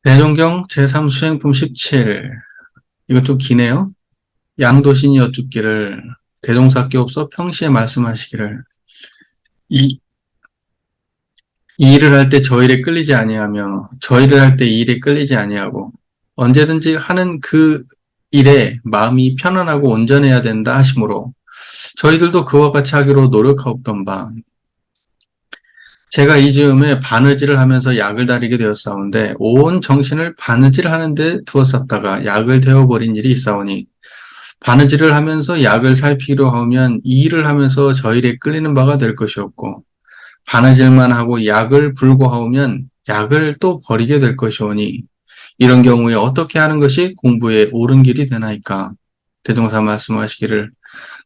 대종경 제3수행품 17. 이거 좀 기네요. 양도신이 여쭙기를 대종사께 없어 평시에 말씀하시기를 이 일을 할 때 저 일에 끌리지 아니하며 저 일을 할 때 이 일에 끌리지 아니하고 언제든지 하는 그 일에 마음이 편안하고 온전해야 된다 하시므로 저희들도 그와 같이 하기로 노력하옵던 바 제가 이 즈음에 바느질을 하면서 약을 다리게 되었사온데 온 정신을 바느질 하는 데 두었었다가 약을 데워버린 일이 있사오니 바느질을 하면서 약을 살피기로 하면 이 일을 하면서 저 일에 끌리는 바가 될 것이었고 바느질만 하고 약을 불고하오면 약을 또 버리게 될 것이오니 이런 경우에 어떻게 하는 것이 공부에 옳은 길이 되나이까. 대종사 말씀하시기를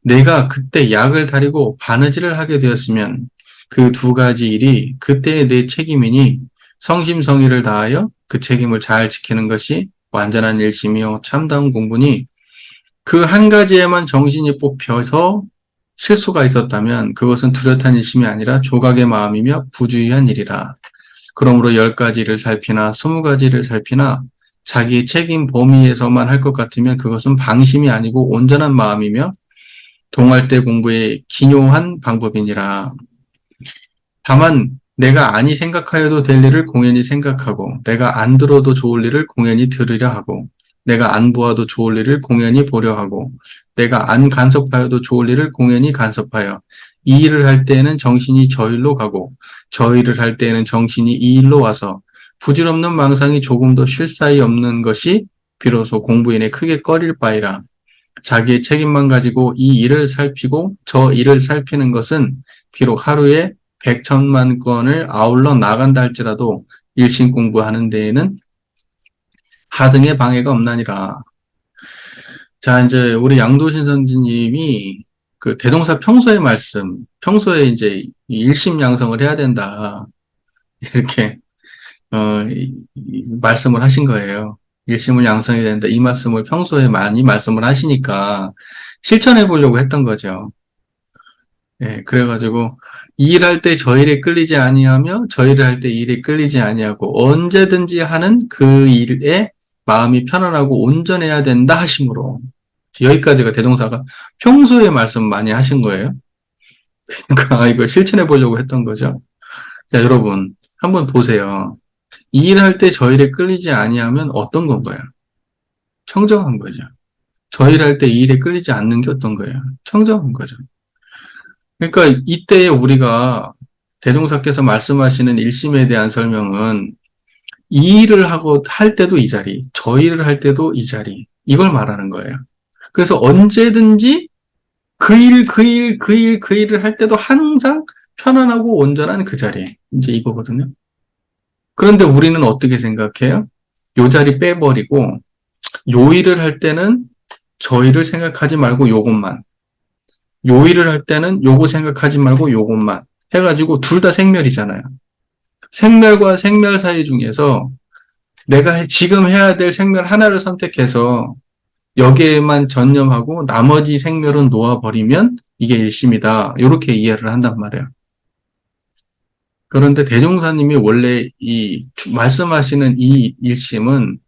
내가 그때 약을 다리고 바느질을 하게 되었으면 그 두 가지 일이 그때의 내 책임이니 성심성의를 다하여 그 책임을 잘 지키는 것이 완전한 일심이요 참다운 공부니 그 한 가지에만 정신이 뽑혀서 실수가 있었다면 그것은 뚜렷한 일심이 아니라 조각의 마음이며 부주의한 일이라. 그러므로 10가지를 살피나 20가지를 살피나 자기 책임 범위에서만 할 것 같으면 그것은 방심이 아니고 온전한 마음이며 동할 때 공부의 기묘한 방법이니라. 다만 내가 아니 생각하여도 될 일을 공연히 생각하고 내가 안 들어도 좋을 일을 공연히 들으려 하고 내가 안 보아도 좋을 일을 공연히 보려 하고 내가 안 간섭하여도 좋을 일을 공연히 간섭하여 이 일을 할 때에는 정신이 저 일로 가고 저 일을 할 때에는 정신이 이 일로 와서 부질없는 망상이 조금도 쉴 사이 없는 것이 비로소 공부인의 크게 꺼릴 바이라. 자기의 책임만 가지고 이 일을 살피고 저 일을 살피는 것은 비록 하루에 100,000만 건을 아울러 나간다 할지라도 일심 공부하는 데에는 하등의 방해가 없나니라. 자, 이제 우리 양도신 선지님이 그 대동사 평소의 말씀, 평소에 이제 일심 양성을 해야 된다. 이렇게 말씀을 하신 거예요. 일심을 양성해야 된다. 이 말씀을 평소에 많이 말씀을 하시니까 실천해 보려고 했던 거죠. 예, 그래가지고 이 일할 때 저 일에 끌리지 아니하며 저 일을 할 때 이 일에 끌리지 아니하고 언제든지 하는 그 일에 마음이 편안하고 온전해야 된다 하심으로 여기까지가 대동사가 평소에 말씀 많이 하신 거예요. 그러니까 이걸 실천해 보려고 했던 거죠. 자, 여러분 한번 보세요. 이 일할 때 저 일에 끌리지 아니하면 어떤 건가요? 청정한 거죠. 저 일할 때 이 일에 끌리지 않는 게 어떤 거예요? 청정한 거죠. 그러니까 이때 우리가 대종사께서 말씀하시는 일심에 대한 설명은 이 일을 하고 할 때도 이 자리, 저 일을 할 때도 이 자리, 이걸 말하는 거예요. 그래서 언제든지 그 일을 할 때도 항상 편안하고 온전한 그 자리, 이제 이거거든요. 그런데 우리는 어떻게 생각해요? 요 자리 빼버리고 요 일을 할 때는 저 일을 생각하지 말고 요것만, 요 일을 할 때는 요거 생각하지 말고 요것만 해가지고 둘 다 생멸이잖아요. 생멸과 생멸 사이 중에서 내가 지금 해야 될 생멸 하나를 선택해서 여기에만 전념하고 나머지 생멸은 놓아버리면 이게 일심이다. 이렇게 이해를 한단 말이에요. 그런데 대종사님이 원래 말씀하시는 이 일심은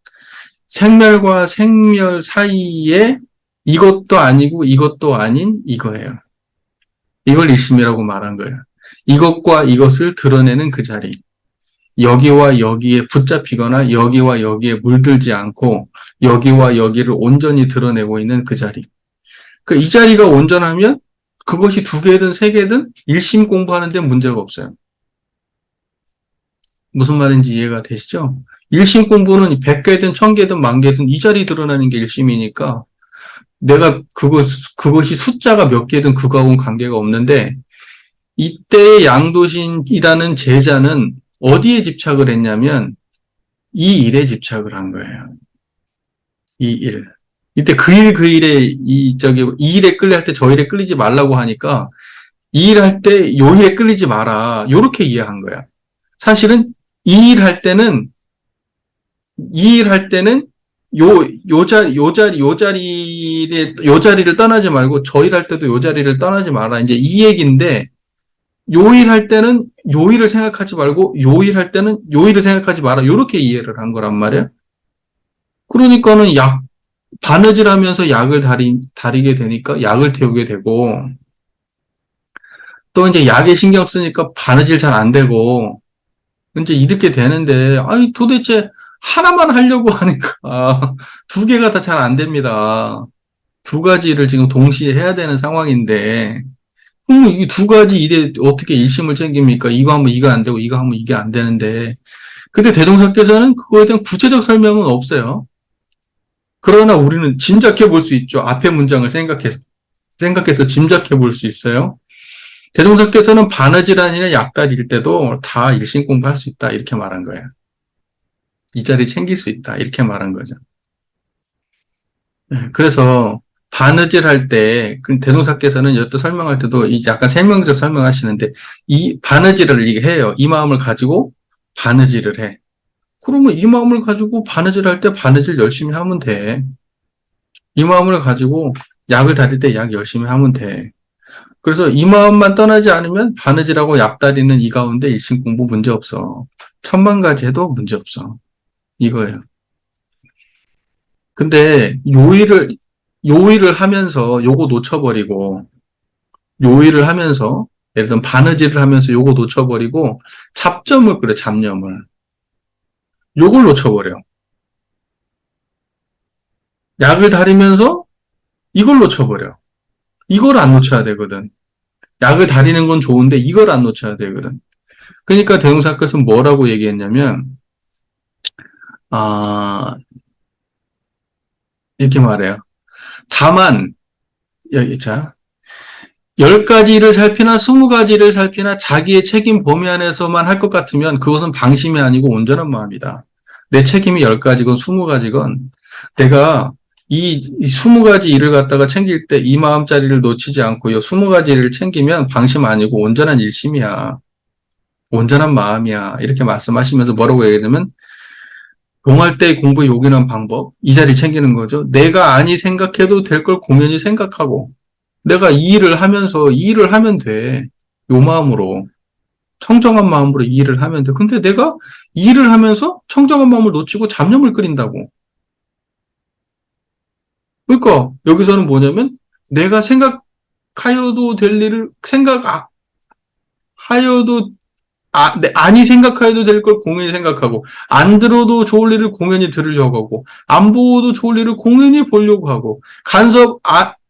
생멸과 생멸 사이에 이것도 아니고 이것도 아닌 이거예요. 이걸 일심이라고 말한 거예요. 이것과 이것을 드러내는 그 자리. 여기와 여기에 붙잡히거나 여기와 여기에 물들지 않고 여기와 여기를 온전히 드러내고 있는 그 자리. 이 자리가 온전하면 그것이 2개든 3개든 일심 공부하는 데 문제가 없어요. 무슨 말인지 이해가 되시죠? 일심 공부는 100개든 1000개든 10,000개든 이 자리 드러나는 게 일심이니까 내가 그것이 숫자가 몇 개든 그거하고는 관계가 없는데 이때의 양도신이라는 제자는 어디에 집착을 했냐면 이 일에 집착을 한 거예요. 이 일. 이때 그 일에 이 일에 끌려할 때 저 일에 끌리지 말라고 하니까 이 일 할 때 요 일에 끌리지 마라. 요렇게 이해한 거야. 사실은 이 일 할 때는 요 자리를 떠나지 말고 저 일 할 때도 요 자리를 떠나지 마라. 이제 이 얘기인데 요일할 때는 요일을 생각하지 말고 요일할 때는 요일을 생각하지 마라. 이렇게 이해를 한 거란 말이에요. 그러니까는 바느질하면서 약을 다리게 되니까 약을 태우게 되고 또 이제 약에 신경 쓰니까 바느질 잘 안 되고 이제 이렇게 되는데 아니 도대체 하나만 하려고 하니까 두 개가 다 잘 안 됩니다. 두 가지를 지금 동시에 해야 되는 상황인데 이 두 가지 일에 어떻게 일심을 챙깁니까? 이거 하면 이거 안 되고 이거 하면 이게 안 되는데 근데 대종사께서는 그거에 대한 구체적 설명은 없어요. 그러나 우리는 짐작해 볼 수 있죠. 앞에 문장을 생각해서 짐작해 볼 수 있어요. 대종사께서는 바느질하느냐 약다릴 때도 다 일심 공부할 수 있다 이렇게 말한 거예요. 이 자리 챙길 수 있다 이렇게 말한 거죠. 그래서 바느질 할 때, 그 대동사께서는 여태 설명할 때도 이 약간 생명적 설명하시는데, 이 바느질을 이게 해요. 이 마음을 가지고 바느질을 해. 그러면 이 마음을 가지고 바느질 할 때 바느질 열심히 하면 돼. 이 마음을 가지고 약을 다릴 때 약 열심히 하면 돼. 그래서 이 마음만 떠나지 않으면 바느질하고 약 다리는 이 가운데 일심 공부 문제 없어. 천만 가지 해도 문제 없어. 이거예요. 근데 요일을 하면서 요거 놓쳐버리고, 요일을 하면서, 예를 들면 바느질을 하면서 요거 놓쳐버리고, 잡점을 그래, 잡념을. 요걸 놓쳐버려. 약을 다리면서 이걸 놓쳐버려. 이걸 안 놓쳐야 되거든. 약을 다리는 건 좋은데 이걸 안 놓쳐야 되거든. 그러니까 대웅사께서는 뭐라고 얘기했냐면, 아, 이렇게 말해요. 다만, 여기, 자, 10가지를 살피나 20가지를 살피나 자기의 책임 범위 안에서만 할 것 같으면 그것은 방심이 아니고 온전한 마음이다. 내 책임이 10가지건 20가지건 내가 이 20가지 일을 갖다가 챙길 때 이 마음자리를 놓치지 않고 이 20가지를 챙기면 방심 아니고 온전한 일심이야. 온전한 마음이야. 이렇게 말씀하시면서 뭐라고 얘기하냐면 공할 때 공부에 요긴한 방법, 이 자리 챙기는 거죠. 내가 아니 생각해도 될 걸 공연히 생각하고 내가 이 일을 하면서 이 일을 하면 돼. 요 마음으로. 청정한 마음으로 이 일을 하면 돼. 근데 내가 이 일을 하면서 청정한 마음을 놓치고 잡념을 끓인다고. 그러니까 여기서는 뭐냐면 내가 생각하여도 될 일을 생각하여도 아니 생각하여도 될 걸 공연히 생각하고 안 들어도 좋을 일을 공연히 들으려고 하고 안 보고도 좋을 일을 공연히 보려고 하고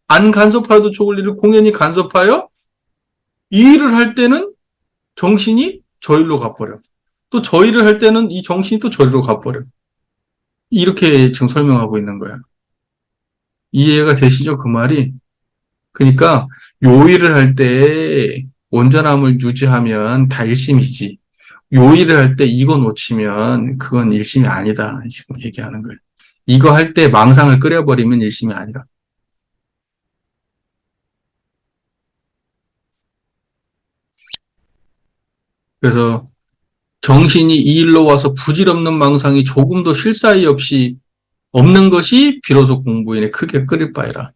안 간섭하여도 좋을 일을 공연히 간섭하여 이 일을 할 때는 정신이 저일로 가버려. 또 저 일을 할 때는 이 정신이 또 저리로 가버려. 이렇게 지금 설명하고 있는 거야. 이해가 되시죠? 그 말이? 그러니까 요 일을 할 때 온전함을 유지하면 다 일심이지. 요 일을 할 때 이거 놓치면 그건 일심이 아니다. 지금 얘기하는 거예요. 이거 할 때 망상을 끓여버리면 일심이 아니라. 그래서 정신이 이 일로 와서 부질없는 망상이 조금도 쉴 사이 없이 없는 것이 비로소 공부인의 크게 끓일 바이라.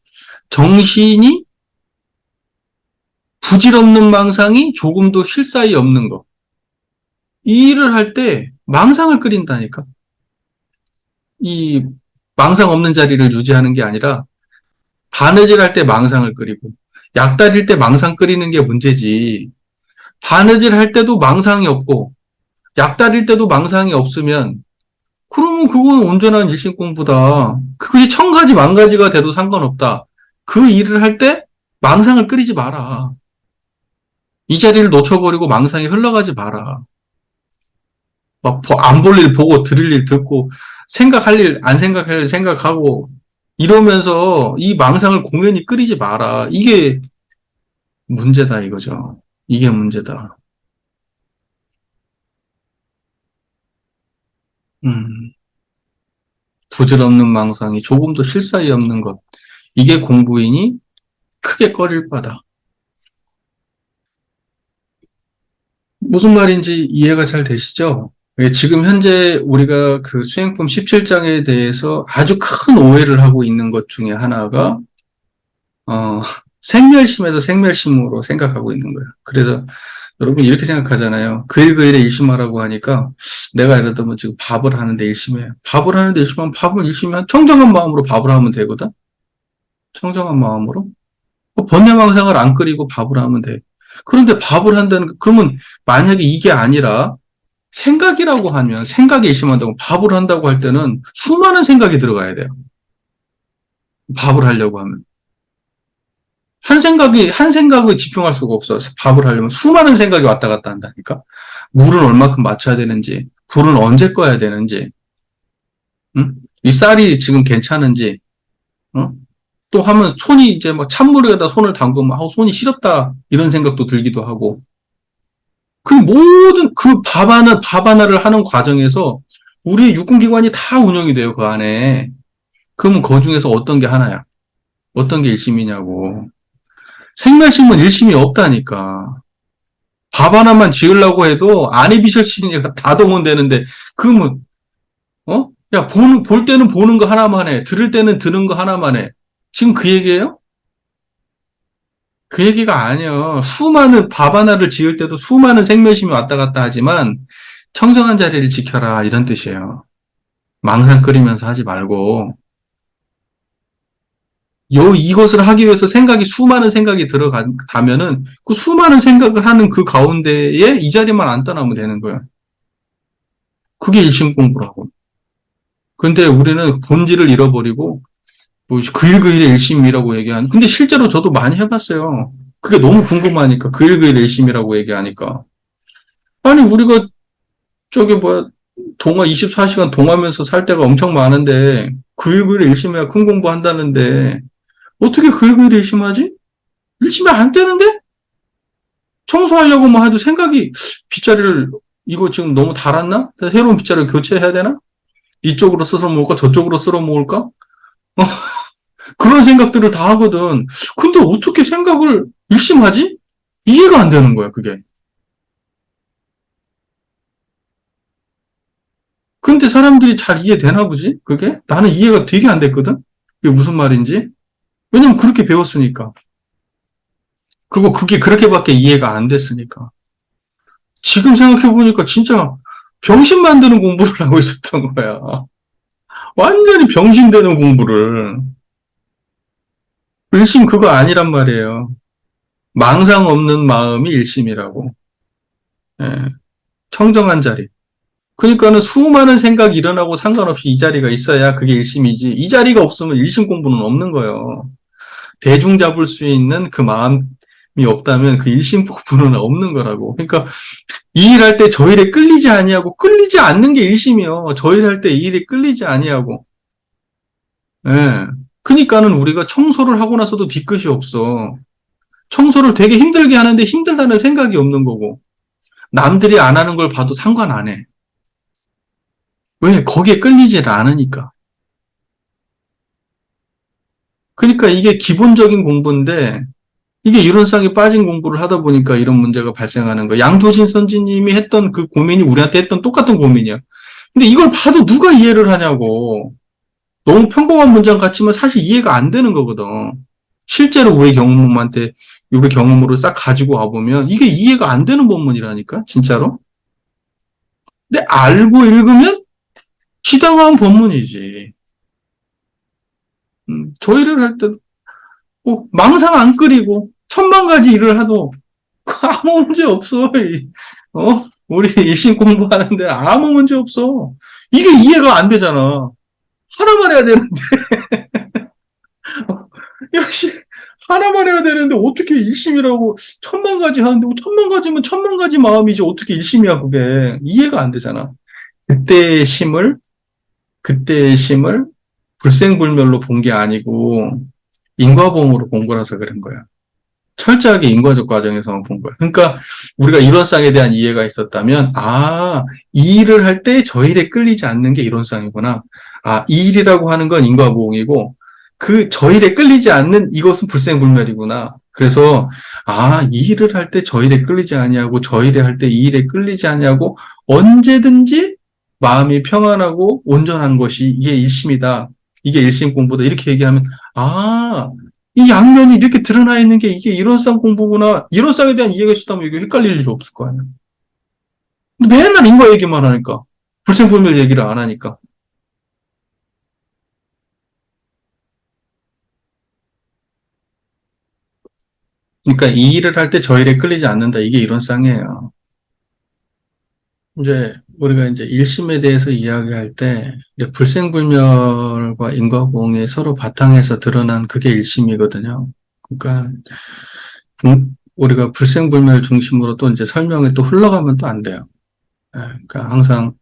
정신이 부질없는 망상이 조금도 쉴 사이 없는 것. 이 일을 할 때 망상을 끓인다니까. 이 망상 없는 자리를 유지하는 게 아니라 바느질 할 때 망상을 끓이고 약 다릴 때 망상 끓이는 게 문제지. 바느질 할 때도 망상이 없고 약 다릴 때도 망상이 없으면 그러면 그건 온전한 일심 공부다. 그것이 천 가지 만 가지가 돼도 상관없다. 그 일을 할 때 망상을 끓이지 마라. 이 자리를 놓쳐버리고 망상이 흘러가지 마라. 막 안 볼 일 보고 들을 일 듣고 생각할 일 안 생각할 일 생각하고 이러면서 이 망상을 공연히 끓이지 마라. 이게 문제다 이거죠. 이게 문제다. 음, 부질없는 망상이 조금도 쉴 사이 없는 것. 이게 공부인이 크게 꺼릴 바다. 무슨 말인지 이해가 잘 되시죠? 예, 지금 현재 우리가 그 수행품 17장에 대해서 아주 큰 오해를 하고 있는 것 중에 하나가, 생멸심에서 생멸심으로 생각하고 있는 거예요. 그래서 여러분 이렇게 생각하잖아요. 그 일 그 일에 일심하라고 하니까 내가 예를 들면 지금 밥을 하는데 일심해요. 밥을 하는데 일심하면 밥을 일심하면 청정한 마음으로 밥을 하면 되거든. 청정한 마음으로. 번뇌망상을 안 끓이고 밥을 하면 돼. 그런데 밥을 한다는 그러면 만약에 이게 아니라 생각이라고 하면 생각에 일심한다고 밥을 한다고 할 때는 수많은 생각이 들어가야 돼요. 밥을 하려고 하면. 한 생각에 집중할 수가 없어. 밥을 하려면 수많은 생각이 왔다 갔다 한다니까. 물은 얼마큼 맞춰야 되는지, 불은 언제 꺼야 되는지, 응? 이 쌀이 지금 괜찮은지, 어? 또 하면 손이 이제 막 찬물에다 손을 담그면, 손이 시렵다. 이런 생각도 들기도 하고. 그 모든 그 밥 하나를 하는 과정에서 우리의 육군기관이 다 운영이 돼요, 그 안에. 그러면 그 중에서 어떤 게 하나야? 어떤 게 일심이냐고. 생멸심은 일심이 없다니까. 밥 하나만 지으려고 해도 안에 비셔치니까 다 동원되는데, 그러면, 야, 볼 때는 보는 거 하나만 해. 들을 때는 듣는 거 하나만 해. 지금 그 얘기예요? 그 얘기가 아니야. 수많은 밥 하나를 지을 때도 수많은 생멸심이 왔다 갔다 하지만, 청정한 자리를 지켜라. 이런 뜻이에요. 망상 끓이면서 하지 말고, 이것을 하기 위해서 수많은 생각이 들어가면은, 그 수많은 생각을 하는 그 가운데에 이 자리만 안 떠나면 되는 거야. 그게 일심 공부라고. 근데 우리는 본질을 잃어버리고, 뭐, 그 일 그 일의 일심이라고 얘기하는, 근데 실제로 저도 많이 해봤어요. 그게 너무 궁금하니까, 그 일 그 일의 일심이라고 얘기하니까. 아니, 우리가, 저기 뭐야, 24시간 동하면서 살 때가 엄청 많은데, 그 일 그 일의 일심해야 큰 공부 한다는데, 어떻게 그 일 그 일의 일심하지? 일심이 안 되는데? 청소하려고 뭐 해도 생각이, 빗자리를, 이거 지금 너무 달았나? 새로운 빗자리를 교체해야 되나? 이쪽으로 쓸어 모을까? 저쪽으로 쓸어 모을까? 그런 생각들을 다 하거든. 근데 어떻게 생각을 일심하지? 이해가 안 되는 거야, 그게. 근데 사람들이 잘 이해되나 보지? 그게? 나는 이해가 되게 안 됐거든? 그게 무슨 말인지? 왜냐면 그렇게 배웠으니까. 그리고 그게 그렇게밖에 이해가 안 됐으니까. 지금 생각해보니까 진짜 병신 만드는 공부를 하고 있었던 거야. 완전히 병신되는 공부를. 일심 그거 아니란 말이에요. 망상 없는 마음이 일심이라고. 예. 청정한 자리. 그러니까는 수많은 생각이 일어나고 상관없이 이 자리가 있어야 그게 일심이지. 이 자리가 없으면 일심 공부는 없는 거예요. 대중 잡을 수 있는 그 마음이 없다면 그 일심 공부는 없는 거라고. 그러니까 이 일할 때 저 일에 끌리지 아니하고 끌리지 않는 게 일심이요. 저 일할 때 이 일에 끌리지 아니하고. 예. 그러니까는 우리가 청소를 하고 나서도 뒤끝이 없어. 청소를 되게 힘들게 하는데 힘들다는 생각이 없는 거고. 남들이 안 하는 걸 봐도 상관 안 해. 왜? 거기에 끌리질 않으니까. 그러니까 이게 기본적인 공부인데, 이게 이론상에 빠진 공부를 하다 보니까 이런 문제가 발생하는 거야. 양도진 선지님이 했던 그 고민이 우리한테 했던 똑같은 고민이야. 근데 이걸 봐도 누가 이해를 하냐고. 너무 평범한 문장 같지만 사실 이해가 안 되는 거거든. 실제로 우리 경험으로 싹 가지고 와보면 이게 이해가 안 되는 본문이라니까, 진짜로. 근데 알고 읽으면 지당한 본문이지. 저희를 할 때도 망상 안 끓이고 천만 가지 일을 하도 아무 문제 없어. 우리 일심 공부하는데 아무 문제 없어. 이게 이해가 안 되잖아. 하나만 해야 되는데, 역시 하나만 해야 되는데 어떻게 일심이라고 천만 가지 하는데 천만 가지면 천만 가지 마음이지 어떻게 일심이야 그게 이해가 안 되잖아. 그때의 심을 그때의 심을 불생불멸로 본 게 아니고 인과보험으로 본 거라서 그런 거야. 철저하게 인과적 과정에서만 본 거야. 그러니까 우리가 이론상에 대한 이해가 있었다면, 이 일을 할 때 저 일에 끌리지 않는 게 이론상이구나. 이 일이라고 하는 건 인과보응이고, 저 일에 끌리지 않는 이것은 불생불멸이구나. 그래서, 이 일을 할 때 저 일에 끌리지 아니하고, 저 일에 할 때 이 일에 끌리지 아니하고, 언제든지 마음이 평안하고 온전한 것이 이게 일심이다. 이게 일심 공부다. 이렇게 얘기하면, 아, 이 양면이 이렇게 드러나 있는 게 이게 이론상 공부구나. 이론상에 대한 이해가 있었다면 이게 헷갈릴 일이 없을 거 아니야. 근데 맨날 인과 얘기만 하니까. 불생불멸 얘기를 안 하니까. 그러니까 이 일을 할 때 저 일에 끌리지 않는다. 이게 이론상이에요. 이제 우리가 이제 일심에 대해서 이야기할 때 이제 불생불멸과 인과공이 서로 바탕에서 드러난 그게 일심이거든요. 그러니까 우리가 불생불멸 중심으로 또 이제 설명이 또 흘러가면 또 안 돼요. 예, 그러니까 항상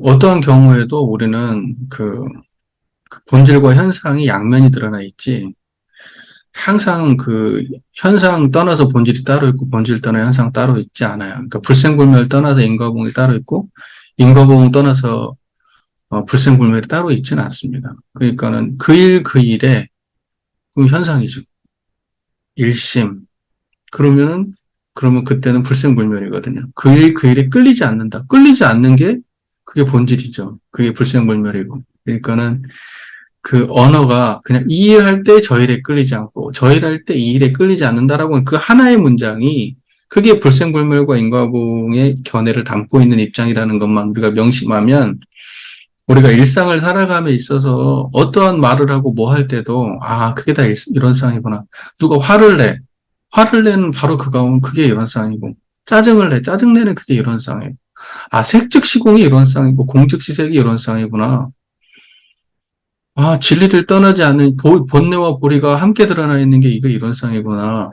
어떠한 경우에도 우리는 그 본질과 현상이 양면이 드러나 있지. 항상 그 현상 떠나서 본질이 따로 있고 본질 떠나 현상 따로 있지 않아요. 그러니까 불생불멸 떠나서 인과공이 따로 있고 인과공 떠나서 불생불멸이 따로 있지는 않습니다. 그러니까는 그 일 그 일에 그 현상이죠. 일심. 그러면 그때는 불생불멸이거든요. 그 일 그 일에 끌리지 않는다. 끌리지 않는 게 그게 본질이죠. 그게 불생불멸이고. 그러니까는 그 언어가 그냥 이 일 할 때 저 일에 끌리지 않고 저 일 할 때 이 일에 끌리지 않는다라고 하는 그 하나의 문장이 그게 불생불멸과 인과공의 견해를 담고 있는 입장이라는 것만 우리가 명심하면 우리가 일상을 살아감에 있어서 어떠한 말을 하고 뭐 할 때도 아 그게 다 이런상이구나. 누가 화를 내. 화를 내는 바로 그게 이런상이고 짜증을 내. 짜증내는 그게 이런상이고 아 색즉시공이 이런상이고 공즉시색이 이런상이구나. 아, 진리를 떠나지 않는 본내와 보리가 함께 드러나 있는 게 이거 이론상이구나.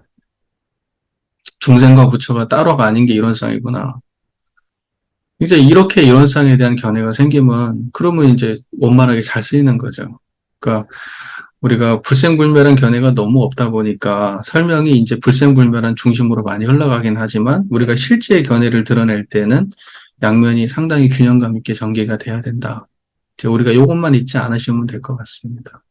중생과 부처가 따로가 아닌 게 이론상이구나. 이제 이렇게 이론상에 대한 견해가 생기면 그러면 이제 원만하게 잘 쓰이는 거죠. 그러니까 우리가 불생불멸한 견해가 너무 없다 보니까 설명이 이제 불생불멸한 중심으로 많이 흘러가긴 하지만 우리가 실제의 견해를 드러낼 때는 양면이 상당히 균형감 있게 전개가 돼야 된다. 이제 우리가 이것만 잊지 않으시면 될 것 같습니다.